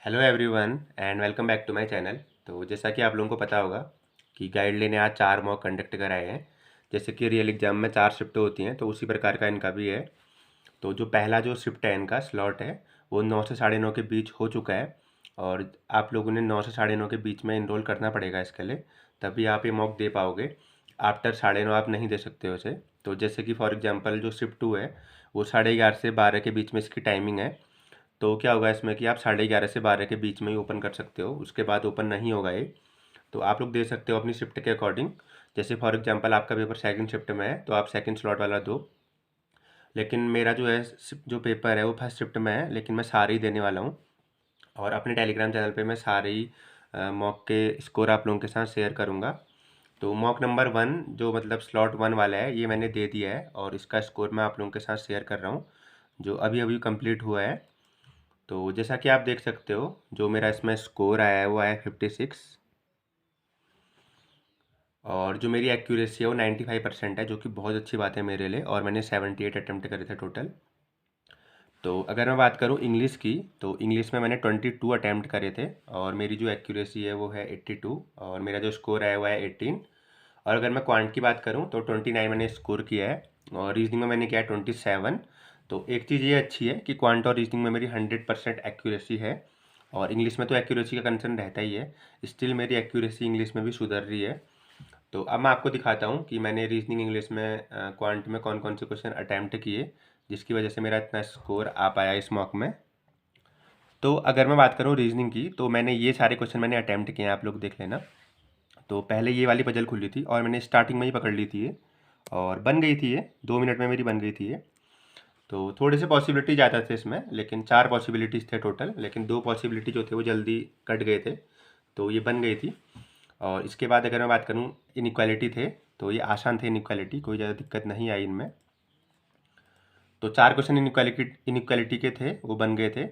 Hello everyone and welcome back to my channel. तो जैसा कि आप लोगों को पता होगा कि गाइडलाइन ने आज 4 मॉक कंडक्ट कराए हैं। जैसे कि रियल एग्जाम में 4 शिफ्ट होती हैं, तो उसी प्रकार का इनका भी है। तो जो पहला जो शिफ्ट है, इनका स्लॉट है, वो 9 से 9:30 के बीच हो चुका है। और आप लोगों ने 9 से 9:30 के बीच में इनरोल करना पड़ेगा इसके लिए, तभी आप ये मॉक दे पाओगे। आफ्टर 9:30 आप नहीं दे सकते हो इसे। तो जैसे कि फॉर एग्जांपल जो शिफ्ट 2 है, वो 11:30 से 12 के बीच में इसकी टाइमिंग है। तो क्या होगा इसमें कि आप 11:30 से 12 के बीच में ही ओपन कर सकते हो, उसके बाद ओपन नहीं होगा ये। तो आप लोग दे सकते हो अपनी शिफ्ट के अकॉर्डिंग। जैसे फॉर एग्जांपल आपका पेपर सेकंड शिफ्ट में है, तो आप सेकंड स्लॉट वाला दो। लेकिन मेरा जो है जो पेपर है वो फर्स्ट शिफ्ट में है, लेकिन मैं सारे ही देने वाला हूँ। और अपने टेलीग्राम चैनल पे मैं सारे ही मॉक के स्कोर आप लोगों के साथ शेयर करूँगा। तो मॉक नंबर 1 जो मतलब स्लॉट 1 वाला है, ये मैंने दे दिया है और इसका स्कोर मैं आप लोगों के साथ शेयर कर रहा हूँ, जो अभी अभी कंप्लीट हुआ है। तो जैसा कि आप देख सकते हो, जो मेरा इसमें स्कोर आया है वो आया 56। और जो मेरी एक्यूरेसी है वो 95% है, जो कि बहुत अच्छी बात है मेरे लिए। और मैंने 78 अटेम्प्ट करे थे टोटल। तो अगर मैं बात करूँ इंग्लिश की, तो इंग्लिश में मैंने 22 अटैम्प्ट करे थे और मेरी जो एक्यूरेसी है वो है 82। और मेरा जो स्कोर है वो है 18। और अगर मैं क्वांट की बात करूँ तो 29 मैंने स्कोर किया है और रीजनिंग में मैंने किया है 27। तो एक चीज़ ये अच्छी है कि क्वांट और रीजनिंग में मेरी 100% एक्यूरेसी है। और इंग्लिश में तो एक्यूरेसी का कंसर्न रहता ही है, स्टिल मेरी एक्यूरेसी इंग्लिश में भी सुधर रही है। तो अब मैं आपको दिखाता हूँ कि मैंने रीजनिंग इंग्लिश में क्वांट में कौन कौन से क्वेश्चन अटैम्प्ट किए, जिसकी वजह से मेरा इतना स्कोर आ पाया इस मॉक में। तो अगर मैं बात करूँ रीजनिंग की, तो मैंने ये सारे क्वेश्चन मैंने अटैम्प्ट किए हैं, आप लोग देख लेना। तो पहले ये वाली पजल खुली थी और मैंने स्टार्टिंग में ही पकड़ ली थी ये, और बन गई थी ये 2 मिनट में मेरी बन गई थी ये। तो थोड़े से पॉसिबिलिटी ज़्यादा थे इसमें, लेकिन 4 पॉसिबिलिटीज़ थे टोटल, लेकिन 2 पॉसिबिलिटी जो थे वो जल्दी कट गए थे, तो ये बन गई थी। और इसके बाद अगर मैं बात करूँ इनइक्वालिटी थे, तो ये आसान थे इनइक्वालिटी, कोई ज़्यादा दिक्कत नहीं आई इनमें। तो 4 क्वेश्चन इनइक्वालिटी के थे, वो बन गए थे।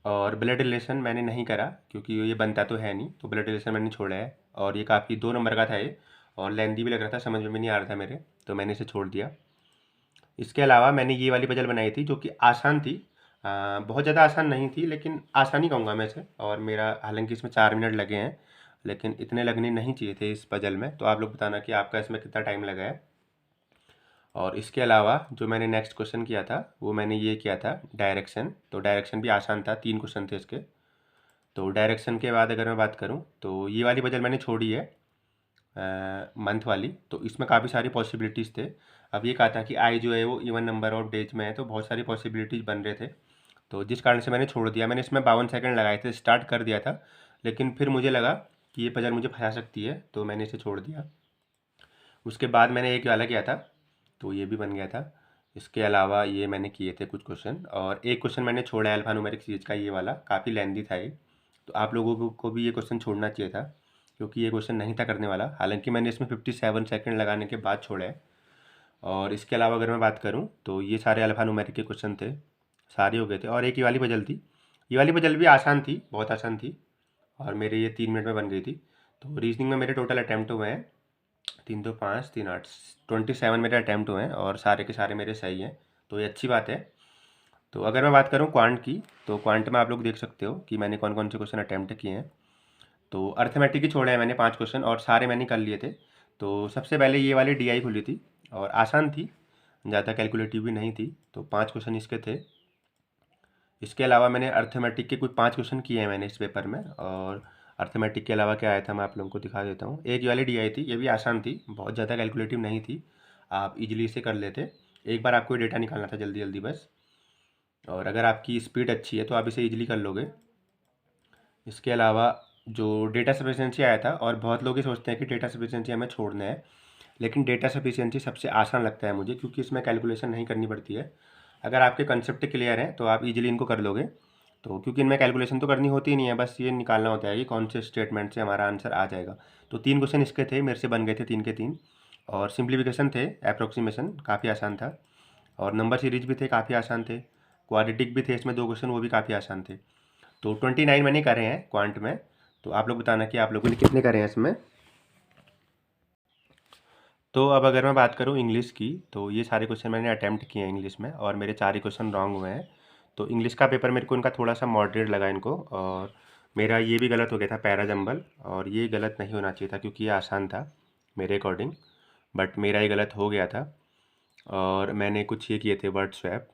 और ब्लड रिलेशन मैंने नहीं करा, क्योंकि ये बनता तो है नहीं, तो ब्लड रिलेशन मैंने छोड़ा है। और ये काफ़ी 2 नंबर का था ये, और लेंदी भी लग रहा था, समझ में भी नहीं आ रहा था मेरे, तो मैंने इसे छोड़ दिया। इसके अलावा मैंने ये वाली पजल बनाई थी जो कि आसान थी। बहुत ज़्यादा आसान नहीं थी, लेकिन आसान ही कहूँगा मैं इसे। और मेरा हालांकि इसमें 4 मिनट लगे हैं, लेकिन इतने लगने नहीं चाहिए थे इस पजल में। तो आप लोग बताना कि आपका इसमें कितना टाइम लगा है। और इसके अलावा जो मैंने नेक्स्ट क्वेश्चन किया था, वो मैंने ये किया था डायरेक्शन। तो डायरेक्शन भी आसान था, 3 क्वेश्चन थे इसके। तो डायरेक्शन के बाद अगर मैं बात करूँ, तो ये वाली पजल मैंने छोड़ी है, मंथ वाली। तो इसमें काफ़ी सारी पॉसिबिलिटीज़ थे। अब ये कहा था कि आई जो है वो इवन नंबर ऑफ डेज में है, तो बहुत सारी पॉसिबिलिटीज़ बन रहे थे, तो जिस कारण से मैंने छोड़ दिया। मैंने इसमें 52 सेकंड लगाए थे, स्टार्ट कर दिया था, लेकिन फिर मुझे लगा कि ये पजल मुझे फंसा सकती है, तो मैंने इसे छोड़ दिया। उसके बाद मैंने एक वाला किया था, तो ये भी बन गया था। इसके अलावा ये मैंने किए थे कुछ क्वेश्चन, और एक क्वेश्चन मैंने छोड़ा है अल्फा न्यूमेरिक सीरीज का, ये वाला काफ़ी लेंदी था ये। तो आप लोगों को भी ये क्वेश्चन छोड़ना चाहिए था, क्योंकि ये क्वेश्चन नहीं था करने वाला। हालांकि मैंने इसमें 57 सेकंड लगाने के बाद छोड़ा है। और इसके अलावा अगर मैं बात करूँ, तो ये सारे अल्फा न्यूमेरिक के क्वेश्चन थे, सारे हो गए थे। और एक ये वाली पजल थी, ये वाली पजल भी आसान थी, बहुत आसान थी, और मेरे ये 3 मिनट में बन गई थी। तो रीजनिंग में मेरे टोटल अटैम्प्ट हुए हैं 3 2 5 3 8, 27 मेरे अटैम्प्ट हुए हैं, और सारे के सारे मेरे सही हैं, तो ये अच्छी बात है। तो अगर मैं बात करूँ क्वांट की, तो क्वांट में आप लोग देख सकते हो कि मैंने कौन कौन से क्वेश्चन अटैम्प्ट किए हैं। तो अर्थमेटिक ही छोड़े हैं मैंने 5 क्वेश्चन, और सारे मैंने कर लिए थे। तो सबसे पहले ये वाली डीआई खुली थी, और आसान थी, ज़्यादा कैलकुलेटिव भी नहीं थी, तो 5 क्वेश्चन इसके थे। इसके अलावा मैंने अर्थमेटिक के कुछ 5 क्वेश्चन किए हैं मैंने इस पेपर में। और अर्थमेटिक के अलावा क्या आया था मैं आप लोगों को दिखा देता हूँ। एक वाली डी आई थी, ये भी आसान थी, बहुत ज़्यादा कैलकुलेटिव नहीं थी, आप इजीली इसे कर लेते। एक बार आपको डेटा निकालना था जल्दी जल्दी बस, और अगर आपकी स्पीड अच्छी है तो आप इसे इजीली कर लोगे। इसके अलावा जो डेटा सफिशिएंसी आया था, और बहुत लोग ये सोचते हैं कि डेटा सफिशिएंसी हमें छोड़ना है, लेकिन डेटा सफिशिएंसी सबसे आसान लगता है मुझे, क्योंकि इसमें कैलकुलेशन नहीं करनी पड़ती है। अगर आपके कंसेप्ट क्लियर हैं तो आप इजीली इनको कर लोगे। तो क्योंकि इनमें कैलकुलेशन तो करनी होती ही नहीं है, बस ये निकालना होता है कि कौन से स्टेटमेंट से हमारा आंसर आ जाएगा। तो 3 क्वेश्चन इसके थे, मेरे से बन गए थे 3 के 3। और सिंप्लीफिकेशन थे, अप्रोक्सीमेशन काफ़ी आसान था, और नंबर सीरीज भी थे, काफ़ी आसान थे। क्वाड्रेटिक भी थे इसमें 2 क्वेश्चन, वो भी काफ़ी आसान थे। तो 29 मैंने करे हैं क्वांट में। तो आप लोग बताना कि आप लोगों ने कितने करे हैं इसमें। तो अब अगर मैं बात करूँ इंग्लिश की, तो ये सारे क्वेश्चन मैंने अटैम्प्ट किए हैं इंग्लिश में, और मेरे 4 ही क्वेश्चन रॉन्ग हुए हैं। तो इंग्लिश का पेपर मेरे को इनका थोड़ा सा मॉडरेट लगा इनको, और मेरा ये भी गलत हो गया था पैरा जंबल, और ये गलत नहीं होना चाहिए था क्योंकि ये आसान था मेरे अकॉर्डिंग, बट मेरा ये गलत हो गया था। और मैंने कुछ ये किए थे वर्ड स्वैप।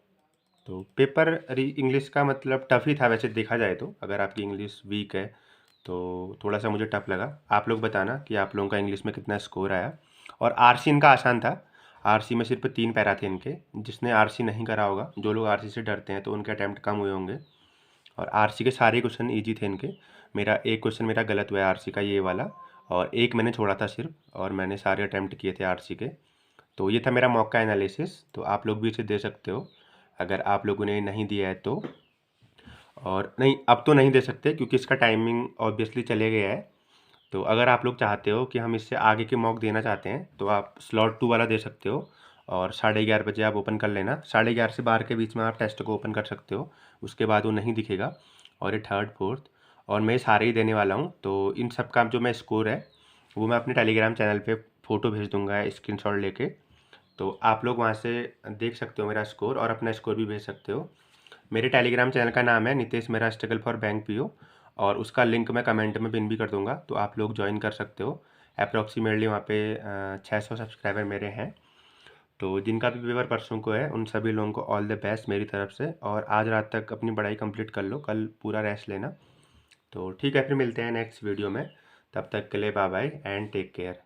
तो पेपर इंग्लिश का मतलब टफ़ ही था वैसे देखा जाए तो, अगर आपकी इंग्लिश वीक है तो थोड़ा सा मुझे टफ लगा। आप लोग बताना कि आप लोगों का इंग्लिश में कितना स्कोर आया। और आरसी इनका आसान था, आरसी में सिर्फ 3 पैरा थे इनके। जिसने आरसी नहीं करा होगा, जो लोग आरसी से डरते हैं तो उनके अटैम्प्ट कम हुए होंगे, और आरसी के सारे क्वेश्चन ईजी थे इनके। मेरा एक क्वेश्चन मेरा गलत हुआ है आरसी का, ये वाला, और एक मैंने छोड़ा था सिर्फ, और मैंने सारे अटैम्प्ट किए थे आरसी के। तो ये था मेरा मॉक का एनालिसिस, तो आप लोग भी इसे दे सकते हो अगर आप लोगों ने नहीं दिया है तो। और नहीं, अब तो नहीं दे सकते क्योंकि इसका टाइमिंग ऑब्वियसली चले गया है। तो अगर आप लोग चाहते हो कि हम इससे आगे के मॉक देना चाहते हैं तो आप स्लॉट 2 वाला दे सकते हो, और 11:30 बजे आप ओपन कर लेना। 11:30 से 12 के बीच में आप टेस्ट को ओपन कर सकते हो, उसके बाद वो नहीं दिखेगा। और ये थर्ड फोर्थ, और मैं सारे ही देने वाला हूँ। तो इन सब का जो मैं स्कोर है वो मैं अपने टेलीग्राम चैनल पे फ़ोटो भेज दूंगा स्क्रीनशॉट लेके। तो आप लोग वहाँ से देख सकते हो मेरा स्कोर, और अपना स्कोर भी भेज सकते हो। मेरे टेलीग्राम चैनल का नाम है नितेश मेरा स्ट्रगल फॉर बैंक पीओ, और उसका लिंक मैं कमेंट में पिन भी कर दूंगा, तो आप लोग ज्वाइन कर सकते हो। अप्रॉक्सीमेटली वहाँ पे 600 सब्सक्राइबर मेरे हैं। तो जिनका भी पेपर परसों को है उन सभी लोगों को ऑल द बेस्ट मेरी तरफ से, और आज रात तक अपनी पढ़ाई कंप्लीट कर लो, कल पूरा रेस्ट लेना। तो ठीक है, फिर मिलते हैं नेक्स्ट वीडियो में। तब तक के लिए bye bye and take care.